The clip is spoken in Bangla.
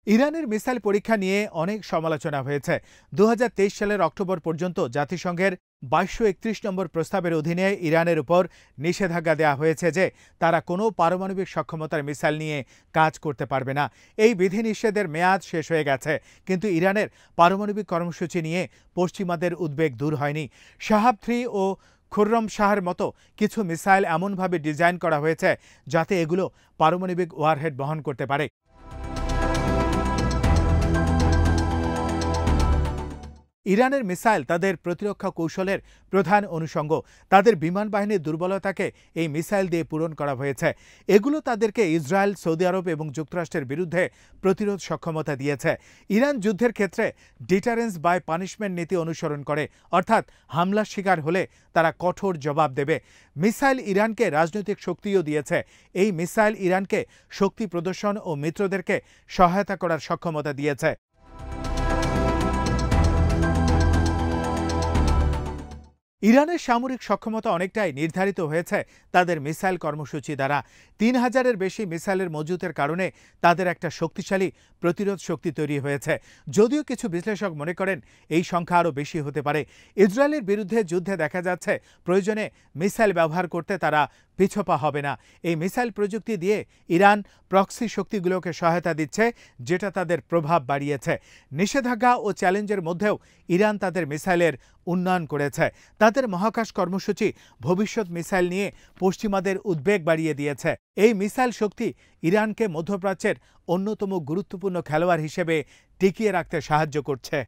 ইরানের মিসাইল পরীক্ষা নিয়ে অনেক সমালোচনা হয়েছে। ২০২৩ সালের অক্টোবর পর্যন্ত জাতিসংঘের ২২৩ নম্বর প্রস্তাবের অধীনে ইরানের উপর নিষেধাজ্ঞা দেওয়া হয়েছে যে তারা কোনো পারমাণবিক সক্ষমতার মিসাইল নিয়ে কাজ করতে পারবে না। এই বিধিনিষেধের মেয়াদ শেষ হয়ে গেছে, কিন্তু ইরানের পারমাণবিক কর্মসূচি নিয়ে পশ্চিমাদের উদ্বেগ দূর হয়নি। শাহাব-3 ও খুররম শাহর মতো কিছু মিসাইল এমনভাবে ডিজাইন করা হয়েছে যাতে এগুলো পারমাণবিক ওয়ারহেড বহন করতে পারে। ইরানের মিসাইল তাদের প্রতিরক্ষা কৌশলের প্রধান অনুষঙ্গ। তাদের বিমান বাহিনীর দুর্বলতাকে এই মিসাইল দিয়ে পূরণ করা হয়েছে। এগুলো তাদেরকে ইসরায়েল, সৌদি আরব এবং যুক্তরাষ্ট্রের বিরুদ্ধে প্রতিরোধ সক্ষমতা দিয়েছে। ইরান যুদ্ধের ক্ষেত্রে ডিটারেন্স বাই পানিশমেন্ট নীতি অনুসরণ করে, অর্থাৎ হামলার শিকার হলে তারা কঠোর জবাব দেবে। মিসাইল ইরানকে রাজনৈতিক শক্তিও দিয়েছে। এই মিসাইল ইরানকে শক্তি প্রদর্শন ও মিত্রদেরকে সহায়তা করার সক্ষমতা দিয়েছে। ইরানের সামরিক সক্ষমতা অনেকটাই নির্ধারিত হয়েছে তাদের মিসাইল কর্মসূচি দ্বারা। ৩,০০০-এর বেশি মিসাইলের মজুতের কারণে তাদের একটা শক্তিশালী প্রতিরোধ শক্তি তৈরি হয়েছে। যদিও কিছু বিশ্লেষক মনে করেন এই সংখ্যা আরও বেশি হতে পারে। ইসরায়েলের বিরুদ্ধে যুদ্ধে দেখা যাচ্ছে প্রয়োজনে মিসাইল ব্যবহার করতে তারা পিছপা হবে না। এই মিসাইল প্রযুক্তি দিয়ে ইরান প্রক্সি শক্তিগুলোকে সহায়তা দিচ্ছে, যেটা তাদের প্রভাব বাড়িয়েছে। নিষেধাজ্ঞা ও চ্যালেঞ্জের মধ্যেও ইরান তাদের মিসাইলের উন্নয়ন করেছে। তাদের মহাকাশ কর্মসূচি ভবিষ্যৎ মিসাইল নিয়ে পশ্চিমাদের উদ্বেগ বাড়িয়ে দিয়েছে। এই মিসাইল শক্তি ইরানকে মধ্যপ্রাচ্যের অন্যতম গুরুত্বপূর্ণ খেলোয়াড় হিসেবে টিকিয়ে রাখতে সাহায্য করছে।